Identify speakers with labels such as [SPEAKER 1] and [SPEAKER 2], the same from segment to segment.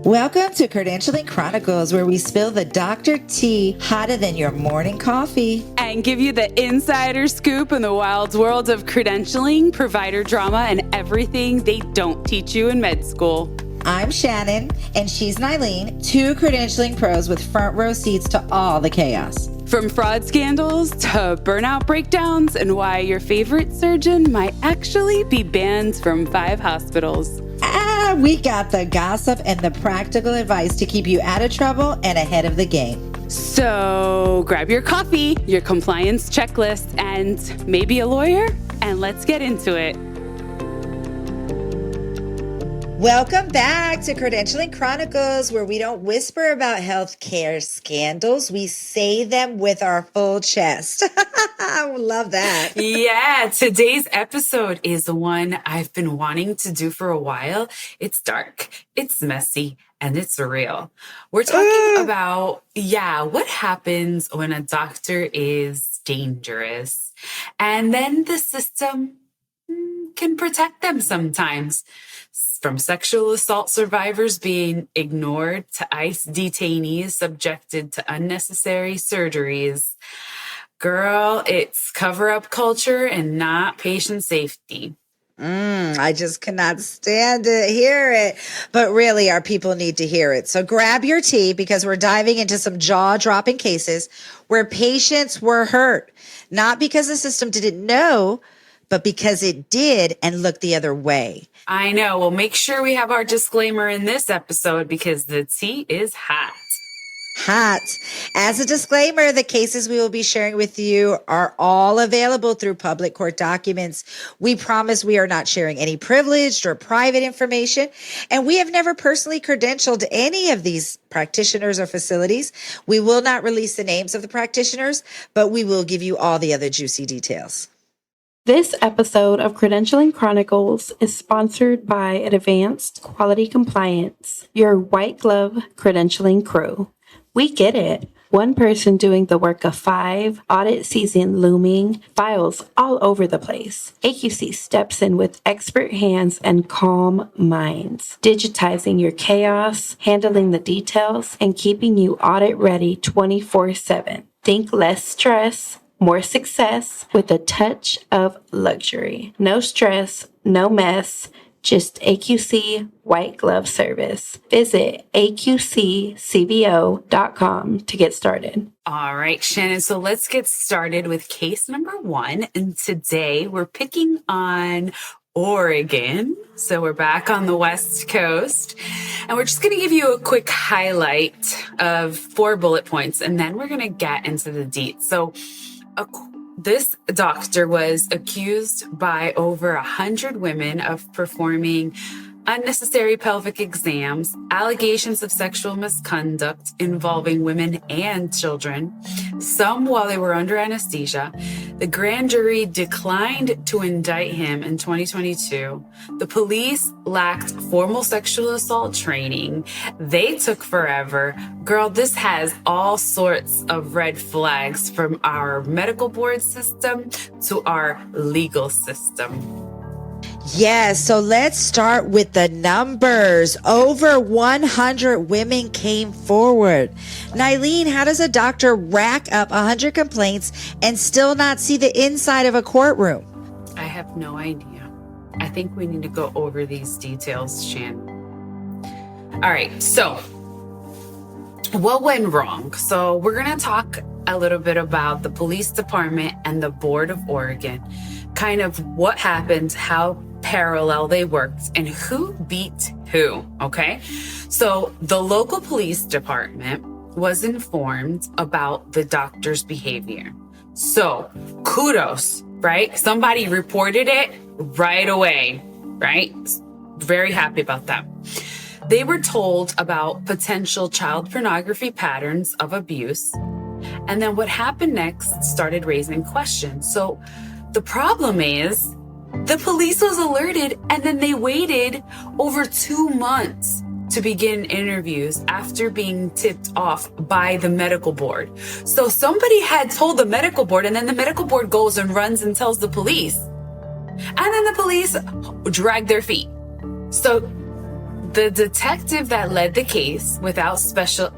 [SPEAKER 1] Welcome to Credentialing Chronicles, where we spill the doctor tea hotter than your morning coffee.
[SPEAKER 2] And give you the insider scoop in the wild world of credentialing, provider drama, and everything they don't teach you in med school.
[SPEAKER 1] I'm Shannon, and she's Nylene, two credentialing pros with front row seats to all the chaos.
[SPEAKER 2] From fraud scandals to burnout breakdowns and why your favorite surgeon might actually be banned from 5 hospitals.
[SPEAKER 1] We got the gossip and the practical advice to keep you out of trouble and ahead of the game.
[SPEAKER 2] So grab your coffee, your compliance checklist, and maybe a lawyer, and let's get into it.
[SPEAKER 1] Welcome back to Credentialing Chronicles, where we don't whisper about healthcare scandals. We say them with our full chest. I love that.
[SPEAKER 2] Yeah, today's episode is one I've been wanting to do for a while. It's dark, it's messy, and it's real. We're talking about, what happens when a doctor is dangerous, and then the system can protect them sometimes. From sexual assault survivors being ignored to ICE detainees subjected to unnecessary surgeries. Girl, it's cover-up culture and not patient safety.
[SPEAKER 1] I just cannot stand to hear it. But really, our people need to hear it. So grab your tea, because we're diving into some jaw-dropping cases where patients were hurt. Not because the system didn't know, but because it did and looked the other way.
[SPEAKER 2] I know. Well, make sure we have our disclaimer in this episode because the tea is hot.
[SPEAKER 1] Hot. As a disclaimer, the cases we will be sharing with you are all available through public court documents. We promise we are not sharing any privileged or private information, and we have never personally credentialed any of these practitioners or facilities. We will not release the names of the practitioners, but we will give you all the other juicy details.
[SPEAKER 3] This episode of Credentialing Chronicles is sponsored by Advanced Quality Compliance, your white glove credentialing crew. We get it. One person doing the work of 5, audit season looming, files all over the place. AQC steps in with expert hands and calm minds, digitizing your chaos, handling the details, and keeping you audit ready 24/7. Think less stress, more success with a touch of luxury. No stress, no mess, just AQC white glove service. Visit aqccvo.com to get started.
[SPEAKER 2] All right, Shannon. So let's get started with case number 1. And today we're picking on Oregon. So we're back on the West Coast, and we're just going to give you a quick highlight of 4 bullet points, and then we're going to get into the deets. So this doctor was accused by over 100 women of performing unnecessary pelvic exams, allegations of sexual misconduct involving women and children, some while they were under anesthesia. The grand jury declined to indict him in 2022. The police lacked formal sexual assault training. They took forever. Girl, this has all sorts of red flags, from our medical board system to our legal system.
[SPEAKER 1] Yes, so let's start with the numbers. Over 100 women came forward. Nylene, how does a doctor rack up 100 complaints and still not see the inside of a courtroom?
[SPEAKER 2] I have no idea. I think we need to go over these details, Shan. All right, so what went wrong? So we're going to talk a little bit about the police department and the Board of Oregon, kind of what happened, how parallel they worked, and who beat who, okay? So the local police department was informed about the doctor's behavior. So kudos, right? Somebody reported it right away, right? Very happy about that. They were told about potential child pornography patterns of abuse. And then what happened next started raising questions. So the problem is the police was alerted, and then they waited over 2 months to begin interviews after being tipped off by the medical board. So somebody had told the medical board, and then the medical board goes and runs and tells the police. And then the police drag their feet. So the detective that led the case without special,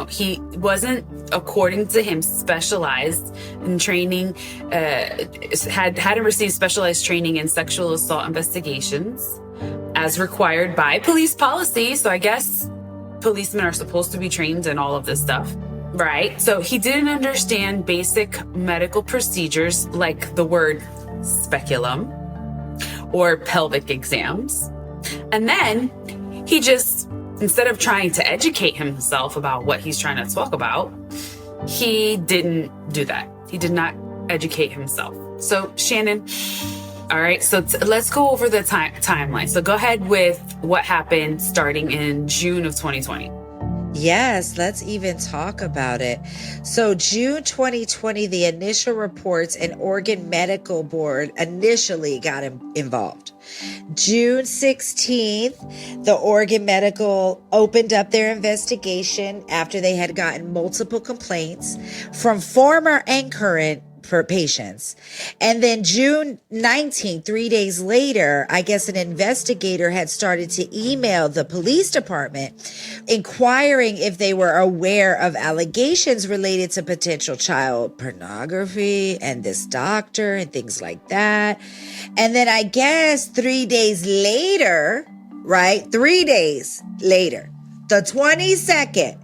[SPEAKER 2] he wasn't, according to him, specialized in training, hadn't received specialized training in sexual assault investigations as required by police policy. So I guess policemen are supposed to be trained in all of this stuff, right? So he didn't understand basic medical procedures like the word speculum or pelvic exams. And then he just, instead of trying to educate himself about what he's trying to talk about, he didn't do that. He did not educate himself. So Shannon, all right, so let's go over the timeline. So go ahead with what happened starting in June of 2020.
[SPEAKER 1] Yes, let's even talk about it. So June 2020, the initial reports and Oregon Medical Board initially got involved. June 16th, the Oregon Medical opened up their investigation after they had gotten multiple complaints from former and current patients. And then June 19th, 3 days later, I guess an investigator had started to email the police department inquiring if they were aware of allegations related to potential child pornography and this doctor and things like that. And then I guess 3 days later, right? 3 days later, the 22nd,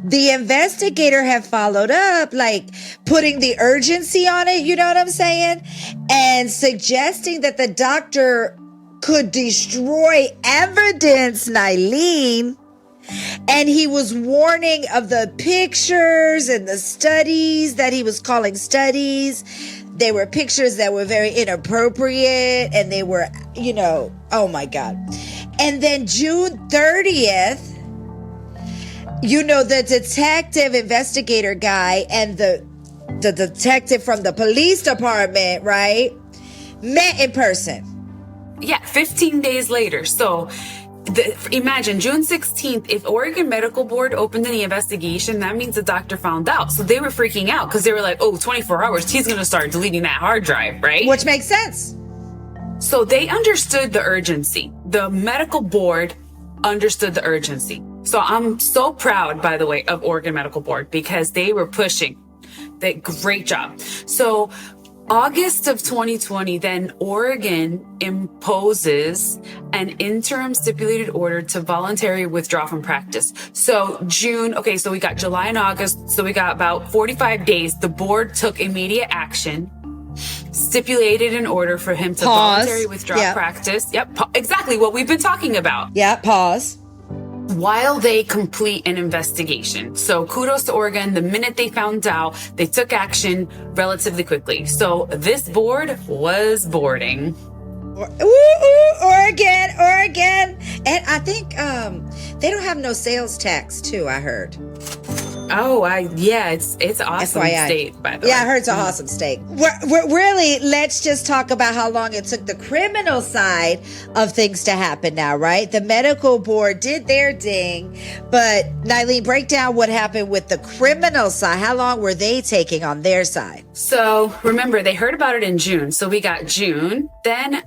[SPEAKER 1] the investigator had followed up, like putting the urgency on it, you know what I'm saying? And suggesting that the doctor could destroy evidence, Nylene. And he was warning of the pictures and the studies that he was calling studies. They were pictures that were very inappropriate and they were, oh my God. And then June 30th, the detective investigator guy and the detective from the police department, right, met in person.
[SPEAKER 2] Yeah, 15 days later. So imagine June 16th, if Oregon Medical Board opened any investigation, that means the doctor found out. So they were freaking out because they were like, 24 hours, he's going to start deleting that hard drive, right?
[SPEAKER 1] Which makes sense.
[SPEAKER 2] So they understood the urgency. The medical board understood the urgency. So I'm so proud, by the way, of Oregon Medical Board because they were pushing. Great job. So August of 2020, then Oregon imposes an interim stipulated order to voluntarily withdraw from practice. So June, so we got July and August. So we got about 45 days. The board took immediate action, stipulated an order for him to voluntarily withdraw practice. Yep, exactly what we've been talking about.
[SPEAKER 1] Yeah, pause.
[SPEAKER 2] While they complete an investigation. So kudos to Oregon. The minute they found out, they took action relatively quickly. So this board was boarding.
[SPEAKER 1] Oregon. And I think they don't have no sales tax too, I heard.
[SPEAKER 2] Oh, it's awesome
[SPEAKER 1] FYI.
[SPEAKER 2] State, by the way.
[SPEAKER 1] Yeah, I heard it's an awesome state. We're really, let's just talk about how long it took the criminal side of things to happen now, right? The medical board did their ding, but Nylene, break down what happened with the criminal side. How long were they taking on their side?
[SPEAKER 2] So remember, they heard about it in June. So we got June. Then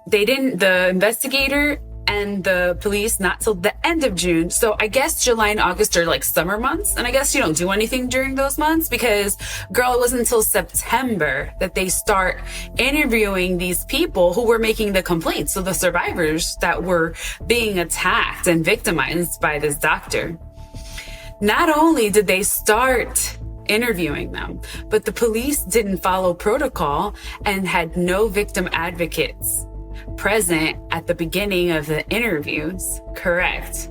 [SPEAKER 2] the investigator and the police not till the end of June. So I guess July and August are like summer months. And I guess you don't do anything during those months because, girl, it wasn't until September that they start interviewing these people who were making the complaints. So the survivors that were being attacked and victimized by this doctor. Not only did they start interviewing them, but the police didn't follow protocol and had no victim advocates present at the beginning of the interviews. Correct.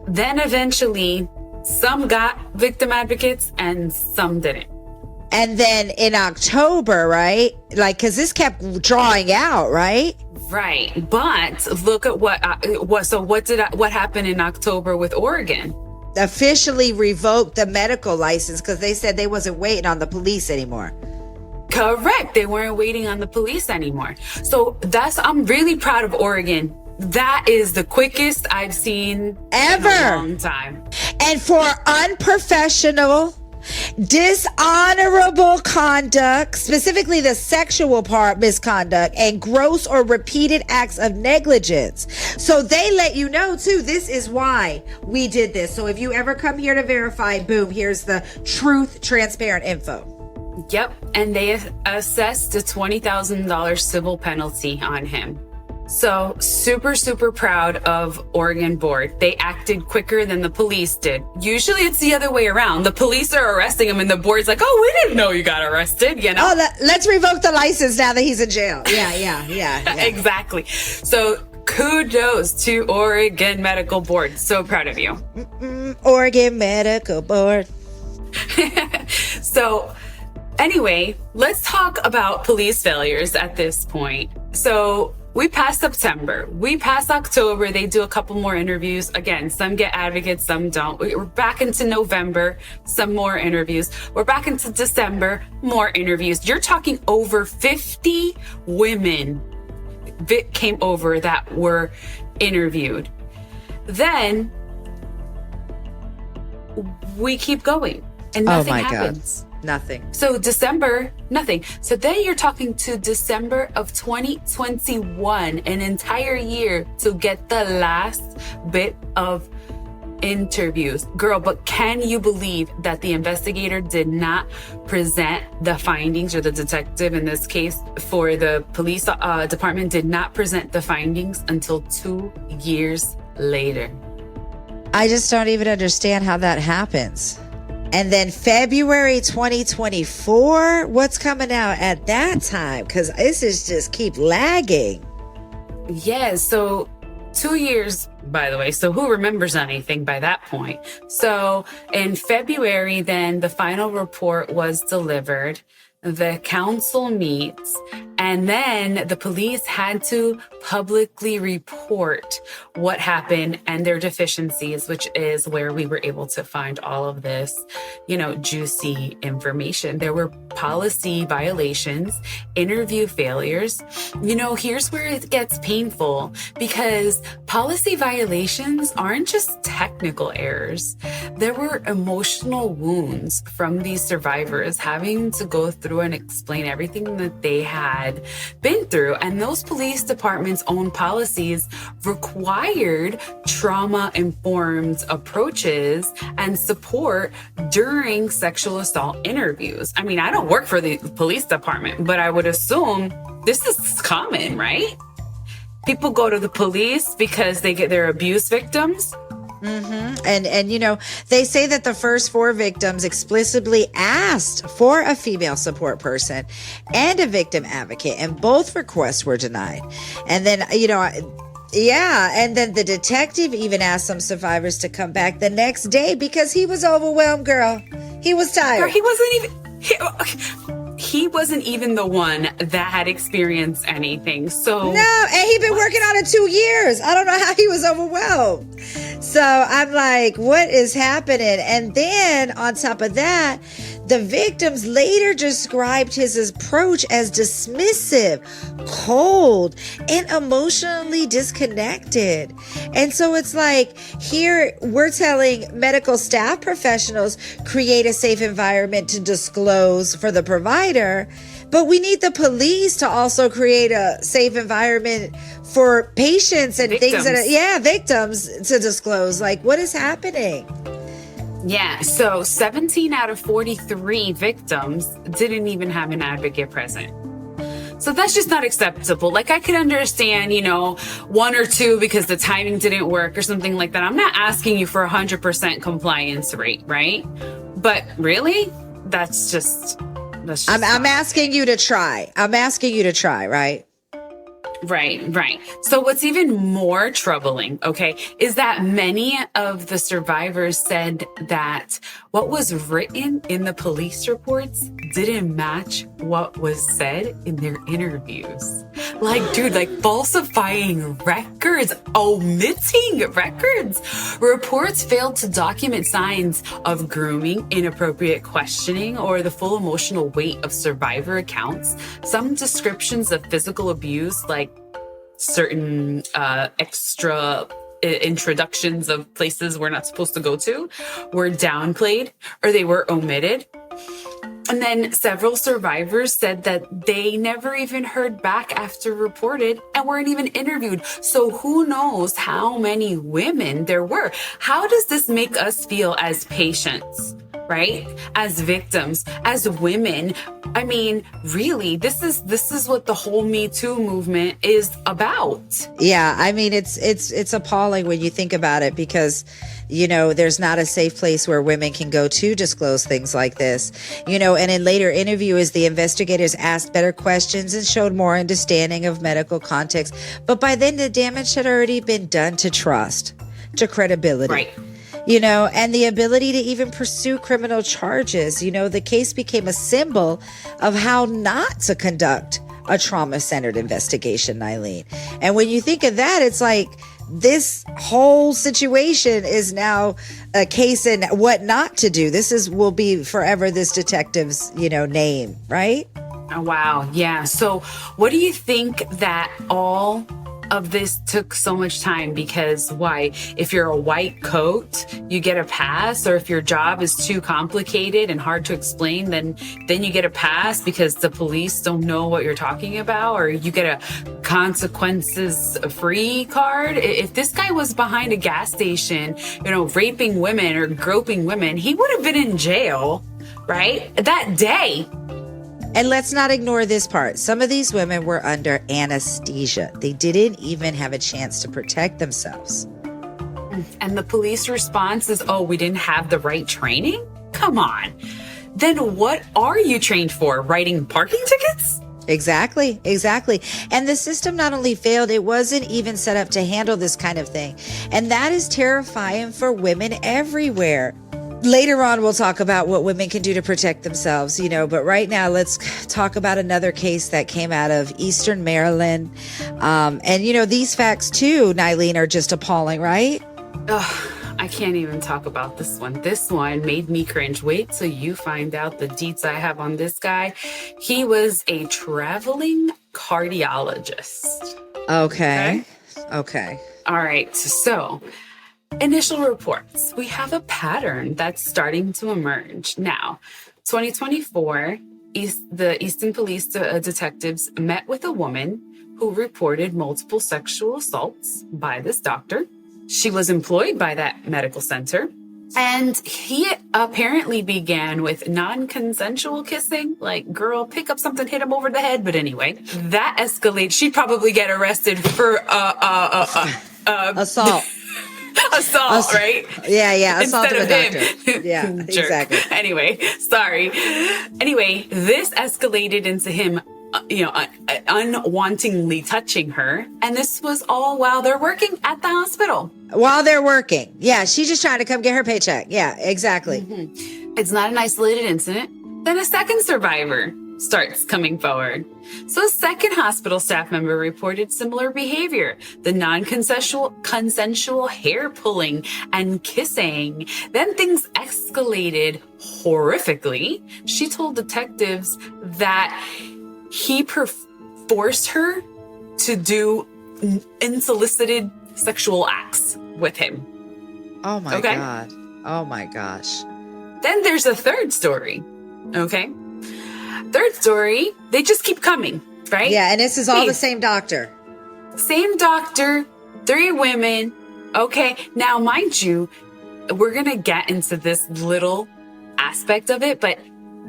[SPEAKER 2] Then eventually some got victim advocates and some didn't.
[SPEAKER 1] And then in October, right? Like, cause this kept drawing out, right?
[SPEAKER 2] Right. But look at what happened in October with Oregon?
[SPEAKER 1] Officially revoked the medical license because they said they wasn't waiting on the police anymore.
[SPEAKER 2] Correct. They weren't waiting on the police anymore. So I'm really proud of Oregon. That is the quickest I've seen
[SPEAKER 1] ever
[SPEAKER 2] in a long time.
[SPEAKER 1] And for unprofessional, Dishonorable conduct, specifically the sexual part misconduct, and gross or repeated acts of negligence. So they let you know too, this is why we did this. So if you ever come here to verify, boom, here's the truth, transparent info.
[SPEAKER 2] Yep. And they assessed a $20,000 civil penalty on him. So super, super proud of Oregon board. They acted quicker than the police did. Usually it's the other way around. The police are arresting him and the board's like, oh, we didn't know you got arrested. You know?
[SPEAKER 1] Oh, let's revoke the license now that he's in jail. Yeah.
[SPEAKER 2] Exactly. So kudos to Oregon Medical Board. So proud of you.
[SPEAKER 1] Oregon Medical Board.
[SPEAKER 2] So anyway, let's talk about police failures at this point. So we passed September. We passed October. They do a couple more interviews. Again, some get advocates, some don't. We're back into November, some more interviews. We're back into December, more interviews. You're talking over 50 women came over that were interviewed. Then we keep going and nothing happens.
[SPEAKER 1] God. Nothing.
[SPEAKER 2] So December, nothing. So then you're talking to December of 2021, an entire year to get the last bit of interviews. Girl, but can you believe that the investigator did not present the findings, or the detective in this case for the police department did not present the findings until 2 years later?
[SPEAKER 1] I just don't even understand how that happens. And then February 2024, what's coming out at that time? Because this is just keep lagging.
[SPEAKER 2] Yeah, so 2 years, by the way. So who remembers anything by that point? So in February, then the final report was delivered. The council meets, and then the police had to publicly report what happened and their deficiencies, which is where we were able to find all of this, juicy information. There were policy violations, interview failures. Here's where it gets painful, because policy violations aren't just technical errors. There were emotional wounds from these survivors having to go through and explain everything that they had been through. And those police departments' own policies required trauma-informed approaches and support during sexual assault interviews. I mean, I don't work for the police department, but I would assume this is common, right? People go to the police because they get their abuse victims.
[SPEAKER 1] Mm-hmm. And they say that the first 4 victims explicitly asked for a female support person and a victim advocate, and both requests were denied. And then, and then the detective even asked some survivors to come back the next day because he was overwhelmed, girl. He was tired.
[SPEAKER 2] Girl, he wasn't even the one that had experienced anything. So
[SPEAKER 1] no, and he'd been working on it 2 years. I don't know how he was overwhelmed. So I'm like, what is happening? And then on top of that, the victims later described his approach as dismissive, cold, and emotionally disconnected. And so it's like, here we're telling medical staff professionals create a safe environment to disclose for the provider, but we need the police to also create a safe environment for patients and
[SPEAKER 2] victims.
[SPEAKER 1] Victims to disclose. Like, what is happening?
[SPEAKER 2] Yeah, so 17 out of 43 victims didn't even have an advocate present. So that's just not acceptable. Like, I could understand, 1 or 2 because the timing didn't work or something like that. I'm not asking you for 100% compliance rate, right? But really, that's just
[SPEAKER 1] I'm asking you to try. Right?
[SPEAKER 2] Right. So what's even more troubling, is that many of the survivors said that what was written in the police reports didn't match what was said in their interviews. Falsifying records, omitting records. Reports failed to document signs of grooming, inappropriate questioning, or the full emotional weight of survivor accounts. Some descriptions of physical abuse, like certain extra introductions of places we're not supposed to go to were downplayed or they were omitted. And then several survivors said that they never even heard back after reported and weren't even interviewed. So who knows how many women there were? How does this make us feel as patients, right? As victims, as women? I mean, really, this is what the whole Me Too movement is about.
[SPEAKER 1] Yeah, I mean, it's appalling when you think about it, because there's not a safe place where women can go to disclose things like this. And in later interviews, the investigators asked better questions and showed more understanding of medical context. But by then, the damage had already been done to trust, to credibility.
[SPEAKER 2] Right.
[SPEAKER 1] And the ability to even pursue criminal charges. The case became a symbol of how not to conduct a trauma-centered investigation, Eileen. And when you think of that, it's like, this whole situation is now a case in what not to do. Will be forever this detective's, name, right?
[SPEAKER 2] Oh, wow. Yeah. So what do you think that all of this took so much time? Because why? If you're a white coat, you get a pass, or if your job is too complicated and hard to explain, then you get a pass because the police don't know what you're talking about, or you get a consequences free card. If this guy was behind a gas station, raping women or groping women, he would have been in jail, right? That day.
[SPEAKER 1] And let's not ignore this part. Some of these women were under anesthesia. They didn't even have a chance to protect themselves.
[SPEAKER 2] And the police response is, oh, we didn't have the right training? Come on. Then what are you trained for? Writing parking tickets?
[SPEAKER 1] Exactly. And the system not only failed, it wasn't even set up to handle this kind of thing. And that is terrifying for women everywhere. Later on, we'll talk about what women can do to protect themselves, but right now let's talk about another case that came out of Eastern Maryland. And these facts too, Nylene, are just appalling, right?
[SPEAKER 2] Ugh, I can't even talk about this one. This one made me cringe. Wait till you find out the deets I have on this guy. He was a traveling cardiologist.
[SPEAKER 1] Okay.
[SPEAKER 2] All right. So initial reports. We have a pattern that's starting to emerge. Now, 2024, the Easton Police detectives met with a woman who reported multiple sexual assaults by this doctor. She was employed by that medical center. And he apparently began with non-consensual kissing, like, girl, pick up something, hit him over the head. But anyway, that escalated. She'd probably get arrested for
[SPEAKER 1] assault.
[SPEAKER 2] Assault, right?
[SPEAKER 1] Yeah. Assault of a
[SPEAKER 2] Instead
[SPEAKER 1] doctor.
[SPEAKER 2] him.
[SPEAKER 1] Yeah, exactly.
[SPEAKER 2] Anyway, sorry. Anyway, this escalated into him, unwantingly touching her. And this was all while they're working at the hospital.
[SPEAKER 1] While they're working. Yeah, she's just trying to come get her paycheck. Yeah, exactly.
[SPEAKER 2] Mm-hmm. It's not an isolated incident. Then a second survivor starts coming forward. So a second hospital staff member reported similar behavior, the consensual hair pulling and kissing. Then things escalated horrifically. She told detectives that he forced her to do unsolicited sexual acts with him.
[SPEAKER 1] Oh my God. Oh my gosh.
[SPEAKER 2] Then there's a third story. Okay. Third story, they just keep coming, right?
[SPEAKER 1] Yeah, and this is all the same doctor.
[SPEAKER 2] Same doctor, 3 women. Okay, now mind you, we're going to get into this little aspect of it, but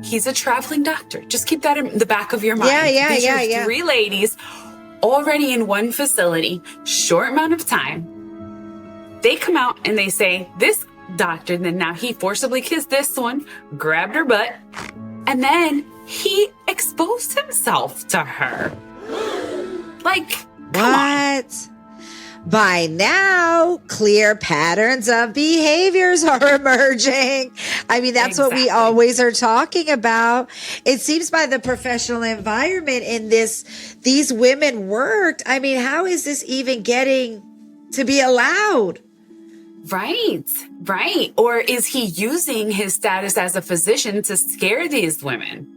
[SPEAKER 2] he's a traveling doctor. Just keep that in the back of your mind. These are 3 ladies already in one facility, short amount of time. They come out and they say, this doctor, then now he forcibly kissed this one, grabbed her butt, and then he exposed himself to her. Like,
[SPEAKER 1] what? By now, clear patterns of behaviors are emerging. I mean, that's what we always are talking about. It seems by the professional environment in these women worked. I mean, how is this even getting to be allowed?
[SPEAKER 2] Right. Or is he using his status as a physician to scare these women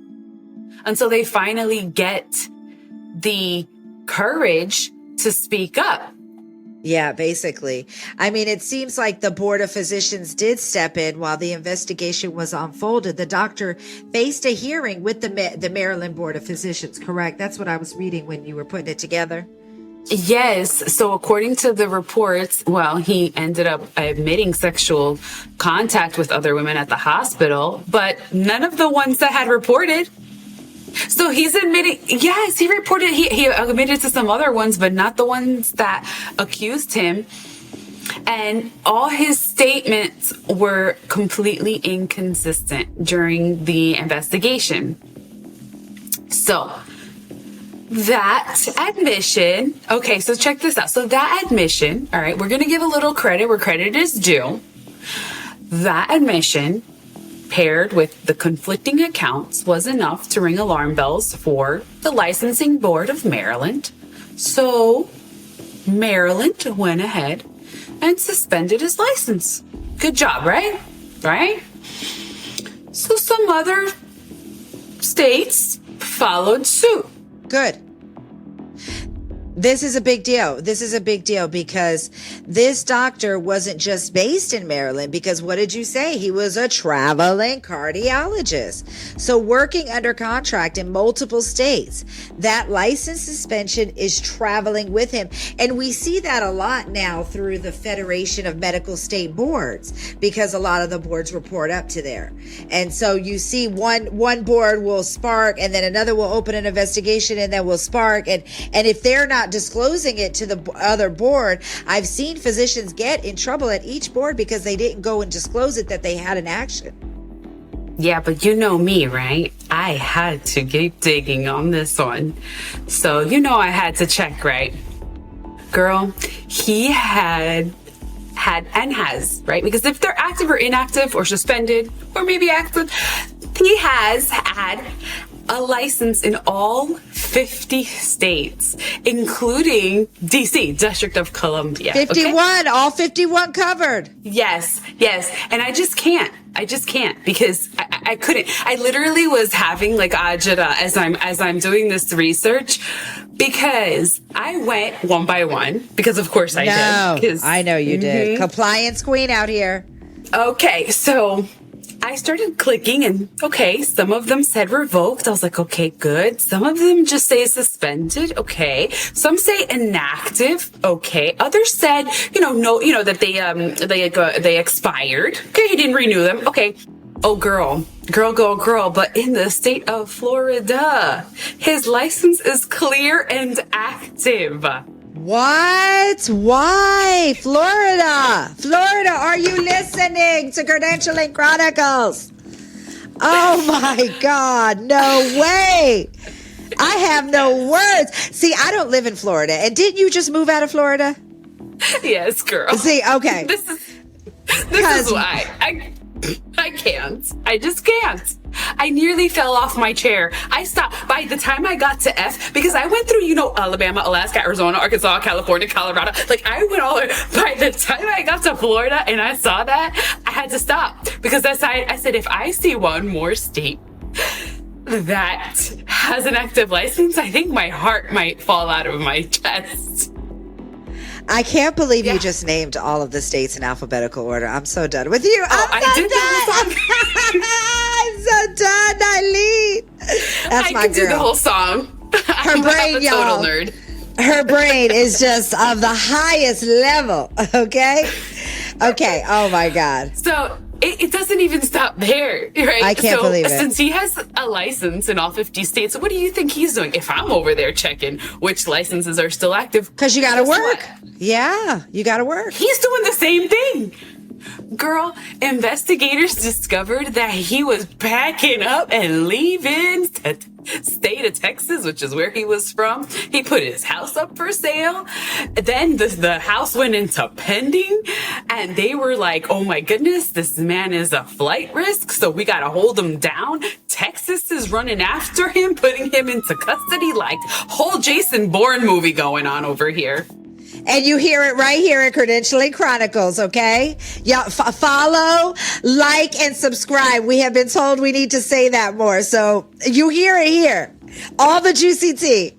[SPEAKER 2] until they finally get the courage to speak up?
[SPEAKER 1] Yeah, basically. I mean, it seems like the Board of Physicians did step in while the investigation was unfolded. The doctor faced a hearing with the Maryland Board of Physicians, correct? That's what I was reading when you were putting it together.
[SPEAKER 2] Yes. So according to the reports, well, he ended up admitting sexual contact with other women at the hospital, but none of the ones that had reported. So he's admitting, yes, he reported, he admitted to some other ones, but not the ones that accused him. And all his statements were completely inconsistent during the investigation. So that admission, okay, so check this out. So that admission, all right, we're going to give a little credit where credit is due. That admission paired with the conflicting accounts was enough to ring alarm bells for the Licensing Board of Maryland. So Maryland went ahead and suspended his license. Good job, right? Right? So some other states followed suit.
[SPEAKER 1] Good. This is a big deal. This is a big deal because this doctor wasn't just based in Maryland, because what did you say? He was a traveling cardiologist. So working under contract in multiple states, that license suspension is traveling with him. And we see that a lot now through the Federation of Medical State Boards, because a lot of the boards report up to there. And so you see one board will spark, and then another will open an investigation, and then will spark. And if they're not disclosing it to the other board, I've seen physicians get in trouble at each board because they didn't go and disclose it that they had an action.
[SPEAKER 2] Yeah, but you know me, right? I had to keep digging on this one. So, I had to check, right? Girl, he had and has, right? Because if they're active or inactive or suspended or maybe active, he has had a license in all 50 states, including DC, District of Columbia.
[SPEAKER 1] 51, okay? All 51 covered.
[SPEAKER 2] Yes. And I just can't because I couldn't. I literally was having like agita as I'm doing this research, because I went one by one, because of course I did.
[SPEAKER 1] I know you did. Compliance queen out here.
[SPEAKER 2] Okay, so I started clicking, and okay, some of them said revoked. I was like, okay, good. Some of them just say suspended. Okay. Some say inactive. Okay. Others said, no, that they expired. Okay. He didn't renew them. Okay. Oh, girl. But in the state of Florida, his license is clear and active.
[SPEAKER 1] What? Why? Florida, are you listening to Credentialing Chronicles? Oh my God, no way. I have no words. See, I don't live in Florida. And didn't you just move out of Florida?
[SPEAKER 2] Yes, girl.
[SPEAKER 1] See, okay.
[SPEAKER 2] This is why I can't. I just can't. I nearly fell off my chair. I stopped by the time I got to F, because I went through, Alabama, Alaska, Arizona, Arkansas, California, Colorado. Like, I went all the way. By the time I got to Florida and I saw that, I had to stop, because I said, if I see one more state that has an active license, I think my heart might fall out of my chest.
[SPEAKER 1] I can't believe you just named all of the states in alphabetical order. I'm so done with you. I'm so done, Eileen. That's my girl. I could do
[SPEAKER 2] the whole song.
[SPEAKER 1] Her brain, y'all. Nerd. Her brain is just of the highest level. Okay. Oh my God.
[SPEAKER 2] So it doesn't even stop there, right?
[SPEAKER 1] I can't believe it.
[SPEAKER 2] Since he has a license in all 50 states, what do you think he's doing? If I'm over there checking which licenses are still active.
[SPEAKER 1] Because you got to work. Yeah, you got to work.
[SPEAKER 2] He's doing the same thing. Girl, investigators discovered that he was packing up and leaving the state of Texas, which is where he was from. He put his house up for sale. Then the house went into pending, and they were like, oh my goodness, this man is a flight risk, so we got to hold him down. Texas is running after him, putting him into custody, like whole Jason Bourne movie going on over here.
[SPEAKER 1] And you hear it right here at Credentialing Chronicles, okay? Yeah, follow, like, and subscribe. We have been told we need to say that more. So you hear it here. All the juicy tea.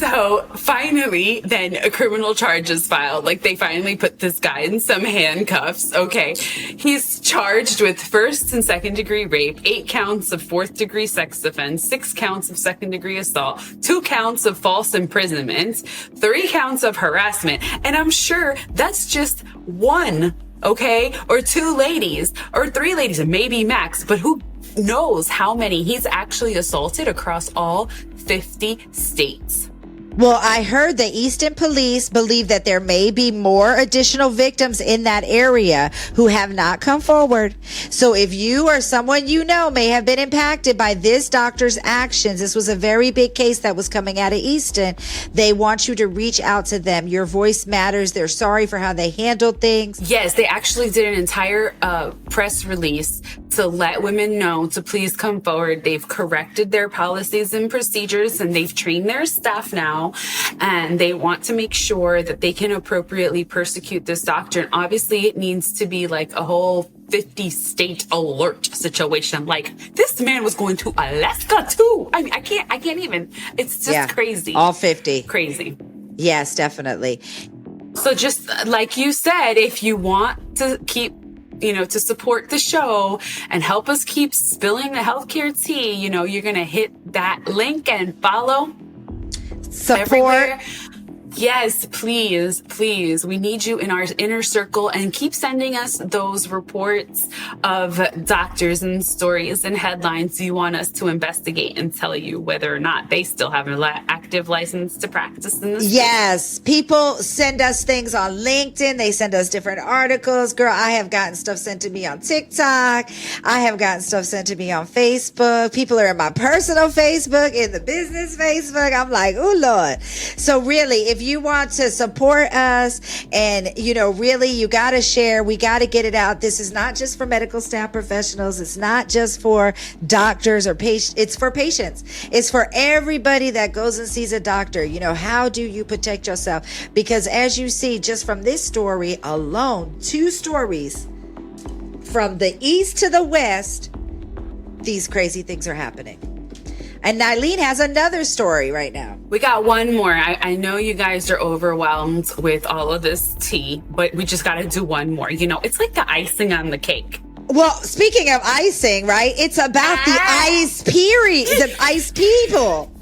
[SPEAKER 2] So finally, then a criminal charge is filed. Like they finally put this guy in some handcuffs. Okay. He's charged with first and second degree rape, 8 counts of fourth degree sex offense, 6 counts of second degree assault, 2 counts of false imprisonment, 3 counts of harassment. And I'm sure that's just one, okay? Or 2 ladies or 3 ladies, maybe max, but who knows how many he's actually assaulted across all 50 states.
[SPEAKER 1] Well, I heard the Easton police believe that there may be more additional victims in that area who have not come forward. So if you or someone you know may have been impacted by this doctor's actions, this was a very big case that was coming out of Easton, they want you to reach out to them. Your voice matters. They're sorry for how they handled things.
[SPEAKER 2] Yes, they actually did an entire press release to let women know to please come forward. They've corrected their policies and procedures, and they've trained their staff now. And they want to make sure that they can appropriately persecute this doctor. And obviously it needs to be like a whole 50 state alert situation. Like this man was going to Alaska too. I mean, I can't even, it's just crazy.
[SPEAKER 1] All 50.
[SPEAKER 2] Crazy.
[SPEAKER 1] Yes, definitely.
[SPEAKER 2] So just like you said, if you want to keep, to support the show and help us keep spilling the healthcare tea, you're going to hit that link and follow.
[SPEAKER 1] Support.
[SPEAKER 2] Everywhere. Yes, please. We need you in our inner circle, and keep sending us those reports of doctors and stories and headlines you want us to investigate and tell you whether or not they still have an active license to practice in this.
[SPEAKER 1] Yes, people send us things on LinkedIn. They send us different articles. Girl, I have gotten stuff sent to me on TikTok. I have gotten stuff sent to me on Facebook. People are in my personal Facebook, in the business Facebook. I'm like, oh Lord. So really, if you want to support us and, really you got to share, we got to get it out. This is not just for medical staff professionals. It's not just for doctors or patients. It's for patients. It's for everybody that goes and sees a doctor. How do you protect yourself? Because as you see, just from this story alone, 2 stories from the east to the west, these crazy things are happening. And Nylene has another story right now.
[SPEAKER 2] We got one more. I know you guys are overwhelmed with all of this tea, but we just got to do one more. It's like the icing on the cake.
[SPEAKER 1] Well, speaking of icing, right? It's about the ice period, the ice people,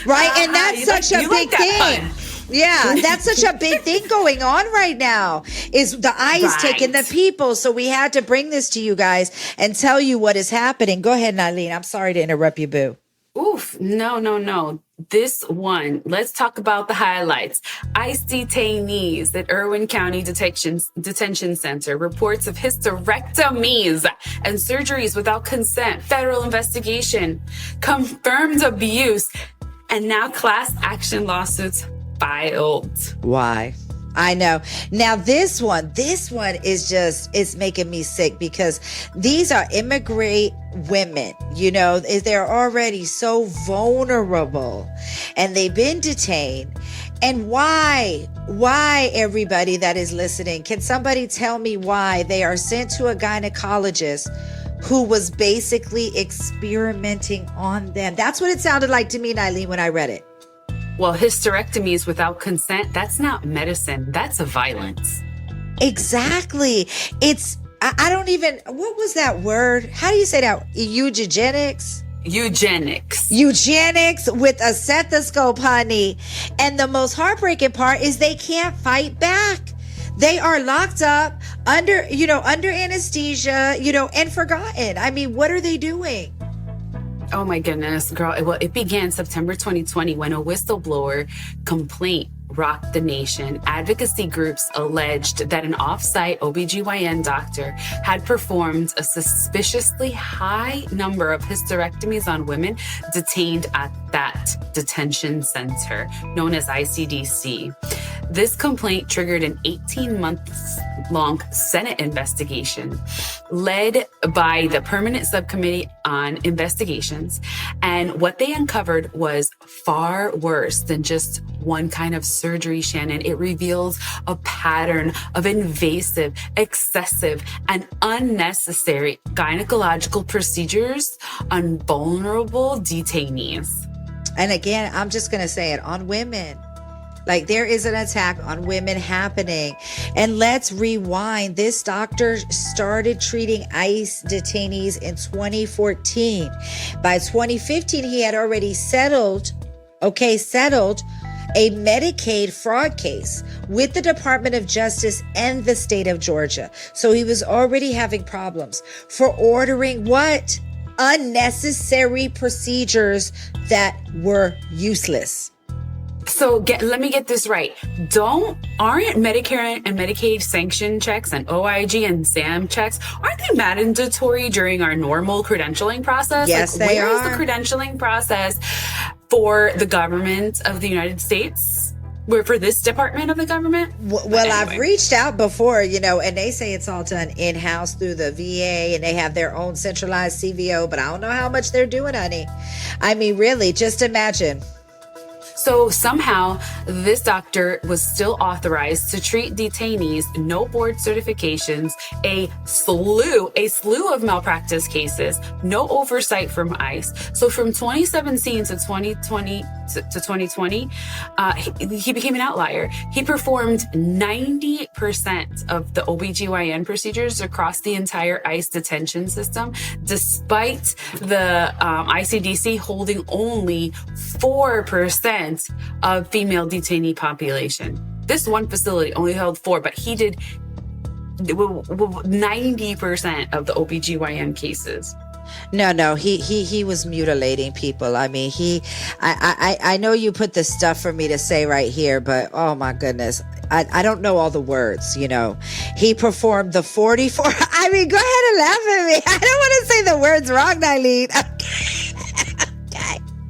[SPEAKER 1] right? And that's such a big thing. Yeah, that's such a big thing going on right now, is the ice taking the people. So we had to bring this to you guys and tell you what is happening. Go ahead, Nylene. I'm sorry to interrupt you, boo.
[SPEAKER 2] Oof, no. This one, let's talk about the highlights. ICE detainees at Irwin County Detention Center reports of hysterectomies and surgeries without consent, federal investigation, confirmed abuse, and now class action lawsuits filed.
[SPEAKER 1] Why? I know. Now this one is it's making me sick, because these are immigrant women, they're already so vulnerable and they've been detained. And why everybody that is listening, can somebody tell me why they are sent to a gynecologist who was basically experimenting on them? That's what it sounded like to me, Nylene, when I read it.
[SPEAKER 2] Well, hysterectomies without consent, that's not medicine. That's a violence.
[SPEAKER 1] Exactly. I don't even, what was that word? How do you say that? Eugenics with a stethoscope, honey. And the most heartbreaking part is they can't fight back. They are locked up under anesthesia, and forgotten. I mean, what are they doing?
[SPEAKER 2] Oh my goodness, girl. Well, it began September 2020 when a whistleblower complaint rocked the nation. Advocacy groups alleged that an off-site OBGYN doctor had performed a suspiciously high number of hysterectomies on women detained at that detention center known as ICDC. This complaint triggered an 18-month-long Senate investigation led by the Permanent Subcommittee on Investigations. And what they uncovered was far worse than just one kind of surgery, Shannon. It reveals a pattern of invasive, excessive, and unnecessary gynecological procedures on vulnerable detainees.
[SPEAKER 1] And again, I'm just going to say it, on women. Like, there is an attack on women happening. And let's rewind. This doctor started treating ICE detainees in 2014. By 2015, he had already settled a Medicaid fraud case with the Department of Justice and the state of Georgia. So he was already having problems for ordering what? Unnecessary procedures that were useless.
[SPEAKER 2] So let me get this right. Aren't Medicare and Medicaid sanction checks and OIG and SAM checks, aren't they mandatory during our normal credentialing process?
[SPEAKER 1] Yes, they are.
[SPEAKER 2] Where is the credentialing process for the government of the United States? For this department of the government?
[SPEAKER 1] Well, anyway. I've reached out before, and they say it's all done in-house through the VA, and they have their own centralized CVO, but I don't know how much they're doing, honey. I mean, really, just imagine.
[SPEAKER 2] So somehow this doctor was still authorized to treat detainees, no board certifications, a slew of malpractice cases, no oversight from ICE. So from 2017 to 2020, he became an outlier. He performed 90% of the OBGYN procedures across the entire ICE detention system, despite the ICDC holding only 4% of female detainee population. This one facility only held 4, but he did 90% of the OBGYN cases.
[SPEAKER 1] No, he was mutilating people. I mean, I know you put the stuff for me to say right here, but oh my goodness, I don't know all the words, He performed the 44, I mean, go ahead and laugh at me. I don't want to say the words wrong, Nylene.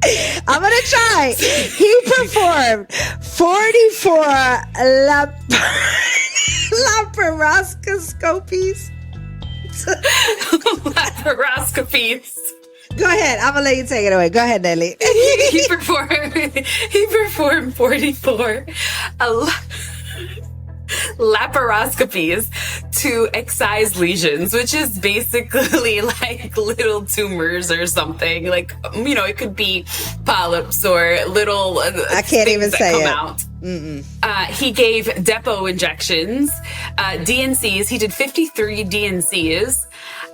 [SPEAKER 1] Okay. I'm going to try. He performed 44 laparoscopies.
[SPEAKER 2] Laparoscopies.
[SPEAKER 1] Go ahead. I'm gonna let you take it away. Go ahead, Nelly.
[SPEAKER 2] he performed 44 laparoscopies to excise lesions, which is basically like little tumors or something. Like, it could be polyps or little
[SPEAKER 1] I can't even say it.
[SPEAKER 2] Out. He gave depot injections, DNCs. He did 53 DNCs,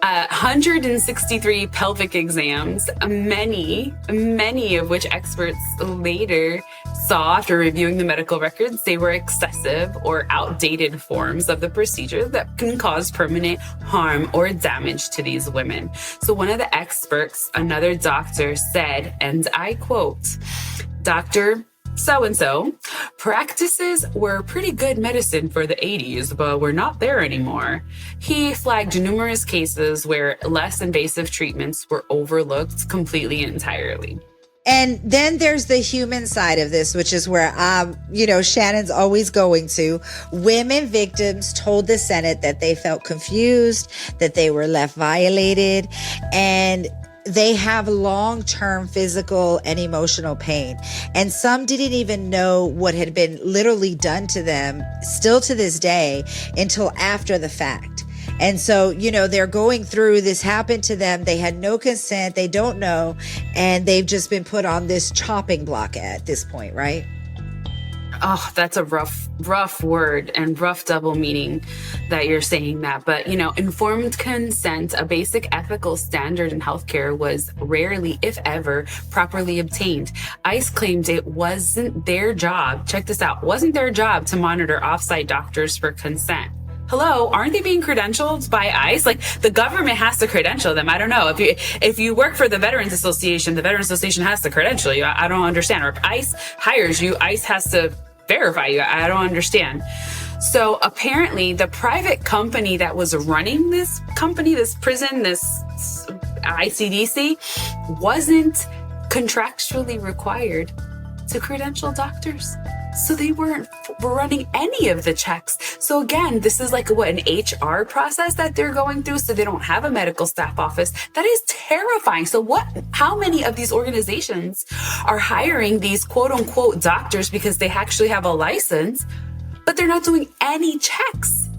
[SPEAKER 2] 163 pelvic exams, many of which experts later saw after reviewing the medical records they were excessive or outdated forms of the procedure that can cause permanent harm or damage to these women. So one of the experts, another doctor, said, and I quote, "Dr. so-and-so practices were pretty good medicine for the 80s, but we're not there anymore." He flagged numerous cases where less invasive treatments were overlooked completely and entirely.
[SPEAKER 1] And then there's the human side of this, which is where, Shannon's always going to. Women victims told the Senate that they felt confused, that they were left violated, and they have long-term physical and emotional pain. And some didn't even know what had been literally done to them, still to this day, until after the fact. And so, they're going through, this happened to them. They had no consent. They don't know. And they've just been put on this chopping block at this point, right?
[SPEAKER 2] Oh, that's a rough word and rough double meaning that you're saying that. But, informed consent, a basic ethical standard in healthcare, was rarely, if ever, properly obtained. ICE claimed it wasn't their job. Check this out. Wasn't their job to monitor offsite doctors for consent. Hello, aren't they being credentialed by ICE? Like, the government has to credential them. I don't know. If you work for the Veterans Association, the Veterans Association has to credential you. I don't understand. Or if ICE hires you, ICE has to verify you. I don't understand. So apparently the private company that was running this prison, this ICDC, wasn't contractually required to credential doctors. So they weren't running any of the checks. So again, this is like an HR process that they're going through. So they don't have a medical staff office. That is terrifying. So how many of these organizations are hiring these quote unquote doctors because they actually have a license, but they're not doing any checks?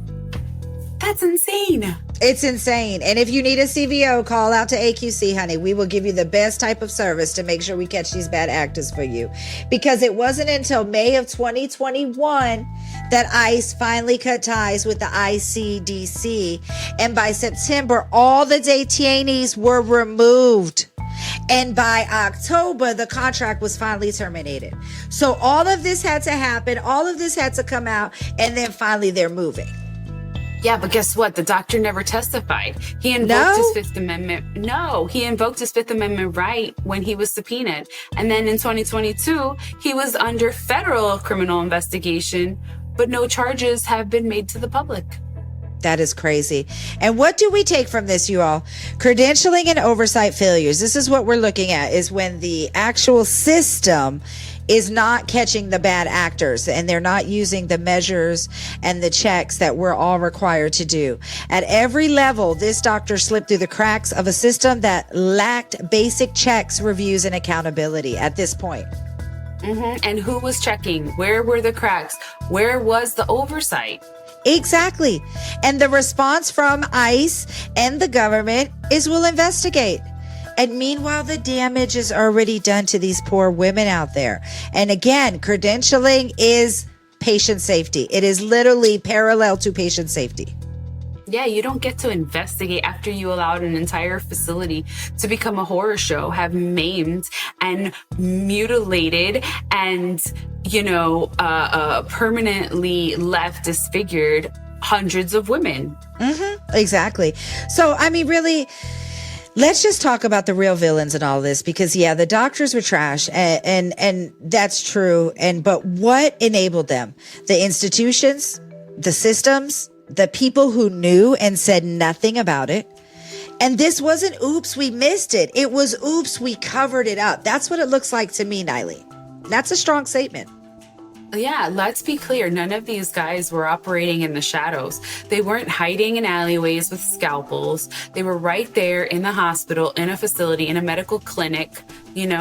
[SPEAKER 2] That's insane.
[SPEAKER 1] It's insane. And if you need a CVO, call out to AQC, honey. We will give you the best type of service to make sure we catch these bad actors for you. Because it wasn't until May of 2021 that ICE finally cut ties with the ICDC. And by September, all the detainees were removed. And by October, the contract was finally terminated. So all of this had to happen. All of this had to come out. And then finally they're moving.
[SPEAKER 2] Yeah, but guess what? The doctor never testified. He invoked his Fifth Amendment. No, he invoked his Fifth Amendment right when he was subpoenaed. And then in 2022, he was under federal criminal investigation, but no charges have been made to the public.
[SPEAKER 1] That is crazy. And what do we take from this, you all? Credentialing and oversight failures. This is what we're looking at, is when the actual system is not catching the bad actors and they're not using the measures and the checks that we're all required to do. At every level, this doctor slipped through the cracks of a system that lacked basic checks, reviews, and accountability at this point.
[SPEAKER 2] And who was checking? Where were the cracks? Where was the oversight?
[SPEAKER 1] Exactly. And the response from ICE and the government is we'll investigate. And meanwhile, the damage is already done to these poor women out there. And again, credentialing is patient safety. It is literally parallel to patient safety.
[SPEAKER 2] Yeah, you don't get to investigate after you allowed an entire facility to become a horror show, have maimed and mutilated and, permanently left disfigured hundreds of women.
[SPEAKER 1] Exactly. So, I mean, really, let's just talk about the real villains in all this, because yeah, the doctors were trash and that's true. But what enabled them? The institutions, the systems, the people who knew and said nothing about it. And this wasn't oops, we missed it. It was oops, we covered it up. That's what it looks like to me, Niley. That's a strong statement.
[SPEAKER 2] Yeah, let's be clear. None of these guys were operating in the shadows. They weren't hiding in alleyways with scalpels. They were right there in the hospital, in a facility, in a medical clinic,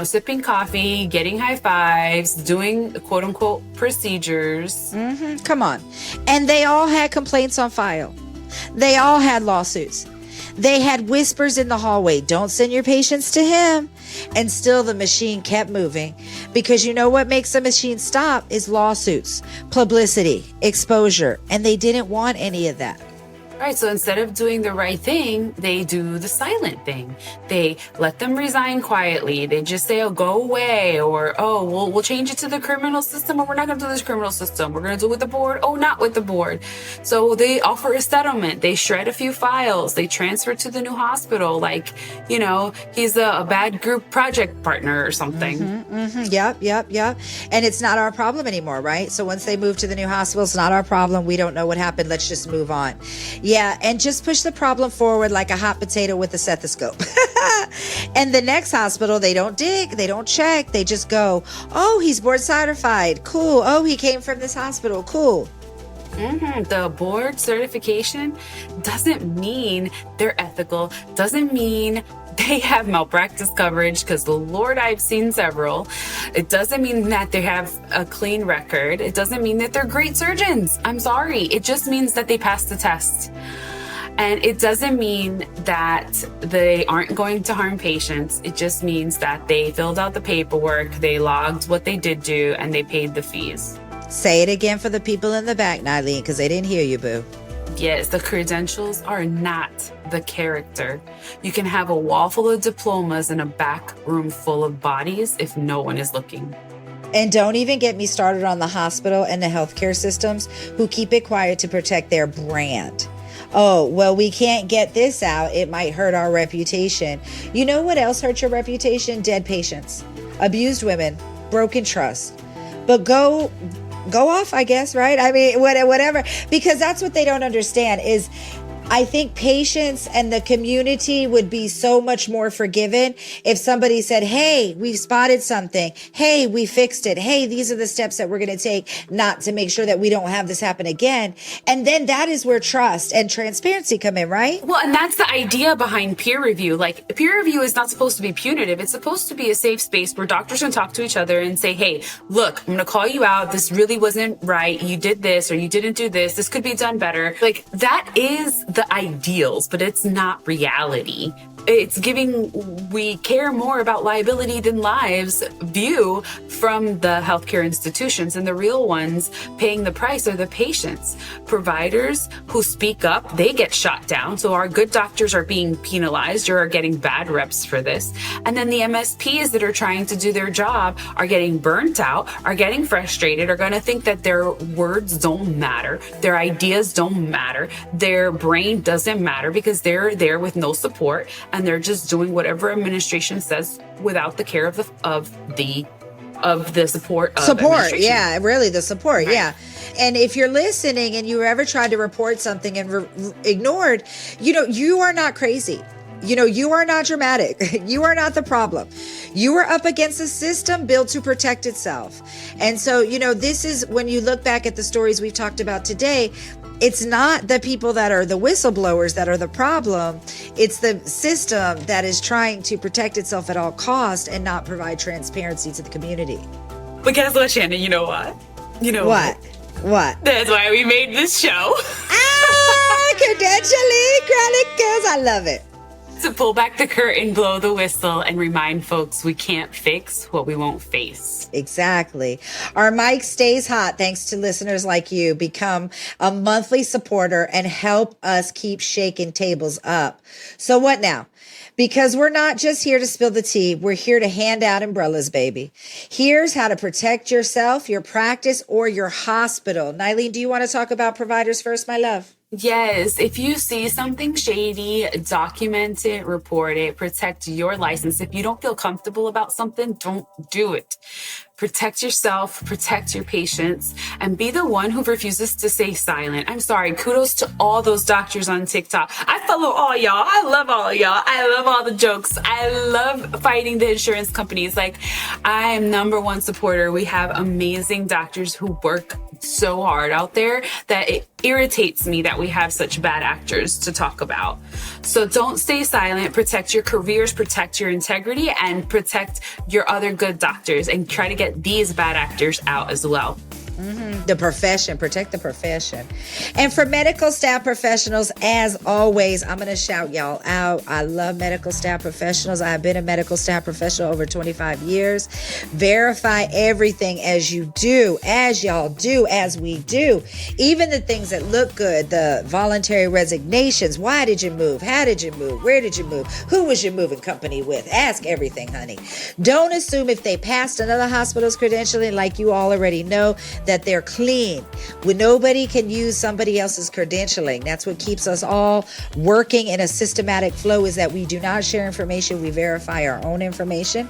[SPEAKER 2] sipping coffee, getting high fives, doing quote unquote procedures.
[SPEAKER 1] Come on. And they all had complaints on file. They all had lawsuits. They had whispers in the hallway, don't send your patients to him. And still the machine kept moving, because you know what makes the machine stop is lawsuits, publicity, exposure. And they didn't want any of that.
[SPEAKER 2] Right, so instead of doing the right thing, they do the silent thing. They let them resign quietly. They just say, oh, go away, or, oh, we'll change it to the criminal system, or we're not going to do this criminal system. We're going to do it with the board. Oh, not with the board. So they offer a settlement. They shred a few files. They transfer to the new hospital. Like, he's a bad group project partner or something.
[SPEAKER 1] Yep. And it's not our problem anymore, right? So once they move to the new hospital, it's not our problem. We don't know what happened. Let's just move on. Yeah, and just push the problem forward like a hot potato with a stethoscope. And the next hospital, they don't dig, they don't check, they just go, oh, he's board certified, cool. Oh, he came from this hospital, cool.
[SPEAKER 2] The board certification doesn't mean they're ethical, doesn't mean they have malpractice coverage, because Lord, I've seen several. It doesn't mean that they have a clean record. It doesn't mean that they're great surgeons. I'm sorry. It just means that they passed the test. And it doesn't mean that they aren't going to harm patients. It just means that they filled out the paperwork, they logged what they did do, and they paid the fees.
[SPEAKER 1] Say it again for the people in the back, Nylene, because they didn't hear you, boo.
[SPEAKER 2] Yes, the credentials are not the character. You can have a wall full of diplomas and a back room full of bodies if no one is looking.
[SPEAKER 1] And don't even get me started on the hospital and the healthcare systems who keep it quiet to protect their brand. Oh, well, we can't get this out. It might hurt our reputation. You know what else hurts your reputation? Dead patients, abused women, broken trust. But go off, I guess, right? I mean, whatever, because that's what they don't understand is I think patients and the community would be so much more forgiven if somebody said, hey, we've spotted something. Hey, we fixed it. Hey, these are the steps that we're going to take not to make sure that we don't have this happen again. And then that is where trust and transparency come in, right?
[SPEAKER 2] Well, and that's the idea behind peer review. Like, peer review is not supposed to be punitive. It's supposed to be a safe space where doctors can talk to each other and say, hey, look, I'm going to call you out. This really wasn't right. You did this or you didn't do this. This could be done better. Like, that is the ideals, but it's not reality. It's giving, we care more about liability than lives view from the healthcare institutions, and the real ones paying the price are the patients. Providers who speak up, they get shot down. So our good doctors are being penalized or are getting bad reps for this. And then the MSPs that are trying to do their job are getting burnt out, are getting frustrated, are going to think that their words don't matter, their ideas don't matter, their brain doesn't matter because they're there with no support. And they're just doing whatever administration says without the care of the support of administration.
[SPEAKER 1] Yeah, really the support.
[SPEAKER 2] Right.
[SPEAKER 1] Yeah. And if you're listening and you ever tried to report something and ignored, you are not crazy. You are not dramatic. You are not the problem. You are up against a system built to protect itself. And so, this is when you look back at the stories we've talked about today, it's not the people that are the whistleblowers that are the problem. It's the system that is trying to protect itself at all costs and not provide transparency to the community.
[SPEAKER 2] But guess what, Shannon? You know what?
[SPEAKER 1] What?
[SPEAKER 2] That's why we made this show.
[SPEAKER 1] Credentialing Chronicles. I love it.
[SPEAKER 2] To pull back the curtain, blow the whistle, and remind folks we can't fix what we won't face.
[SPEAKER 1] Exactly. Our mic stays hot thanks to listeners like you. Become a monthly supporter and help us keep shaking tables up. So what now? Because we're not just here to spill the tea. We're here to hand out umbrellas, baby. Here's how to protect yourself, your practice, or your hospital. Nylene, do you want to talk about providers first, my love?
[SPEAKER 2] Yes, if you see something shady, document it, report it, protect your license. If you don't feel comfortable about something, don't do it. Protect yourself, protect your patients, and be the one who refuses to stay silent. I'm sorry. Kudos to all those doctors on TikTok. I follow all y'all. I love all y'all. I love all the jokes. I love fighting the insurance companies. Like, I am #1 supporter. We have amazing doctors who work so hard out there that it irritates me that we have such bad actors to talk about. So don't stay silent. Protect your careers, protect your integrity, and protect your other good doctors, and try to get these bad actors out as well.
[SPEAKER 1] The profession, protect the profession. And for medical staff professionals, as always, I'm going to shout y'all out. I love medical staff professionals. I've been a medical staff professional over 25 years. Verify everything as you do, as y'all do, as we do. Even the things that look good, the voluntary resignations. Why did you move? How did you move? Where did you move? Who was your moving company with? Ask everything, honey. Don't assume if they passed another hospital's credentialing, like you all already know, that they're clean. When nobody can use somebody else's credentialing. That's what keeps us all working in a systematic flow, is that we do not share information. We verify our own information.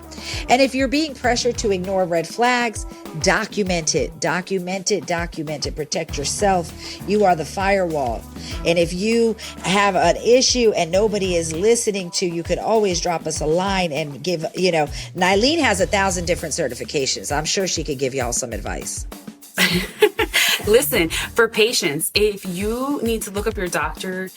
[SPEAKER 1] And if you're being pressured to ignore red flags, document it. Protect yourself. You are the firewall. And if you have an issue and nobody is listening to you, could always drop us a line and give, Nylene has 1,000 different certifications. I'm sure she could give y'all some advice.
[SPEAKER 2] Listen, for patients, if you need to look up your doctor,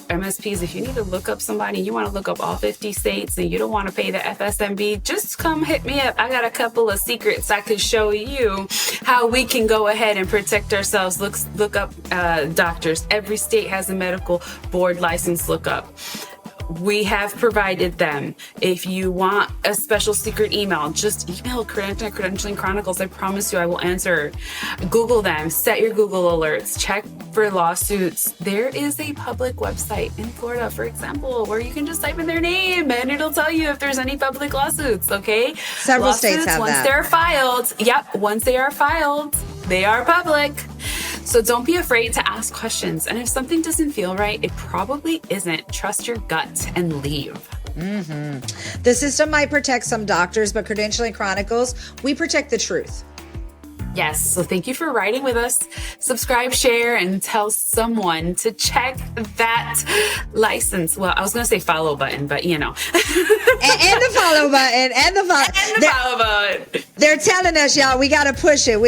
[SPEAKER 2] MSPs, if you need to look up somebody, you want to look up all 50 states and you don't want to pay the FSMB, just come hit me up. I got a couple of secrets I could show you how we can go ahead and protect ourselves. Look up doctors. Every state has a medical board license lookup. We have provided them. If you want a special secret email, just email Credentialing Chronicles. I promise you I will answer. Google them. Set your Google alerts. Check for lawsuits. There is a public website in Florida, for example, where you can just type in their name and it'll tell you if there's any public lawsuits, okay?
[SPEAKER 1] Several states have
[SPEAKER 2] once
[SPEAKER 1] that.
[SPEAKER 2] They're filed. Yep, once they are filed, they are public. So don't be afraid to ask questions. And if something doesn't feel right, it probably isn't. Trust your gut and leave.
[SPEAKER 1] The system might protect some doctors, but Credentialing Chronicles, we protect the truth.
[SPEAKER 2] Yes. So thank you for riding with us. Subscribe, share, and tell someone to check that license. Well, I was going to say follow button, but
[SPEAKER 1] and the follow button. And the
[SPEAKER 2] follow button.
[SPEAKER 1] They're telling us, y'all, we got to push it.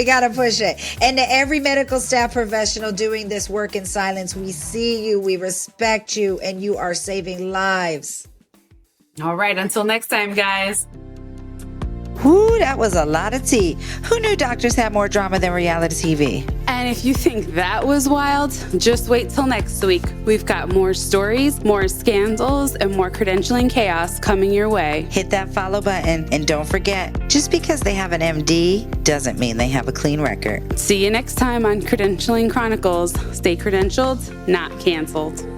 [SPEAKER 1] And to every medical staff professional doing this work in silence, we see you, we respect you, and you are saving lives.
[SPEAKER 2] All right. Until next time, guys.
[SPEAKER 1] Whoo, that was a lot of tea. Who knew doctors had more drama than reality TV?
[SPEAKER 2] And if you think that was wild, just wait till next week. We've got more stories, more scandals, and more credentialing chaos coming your way.
[SPEAKER 1] Hit that follow button, and don't forget, just because they have an MD doesn't mean they have a clean record.
[SPEAKER 2] See you next time on Credentialing Chronicles. Stay credentialed, not canceled.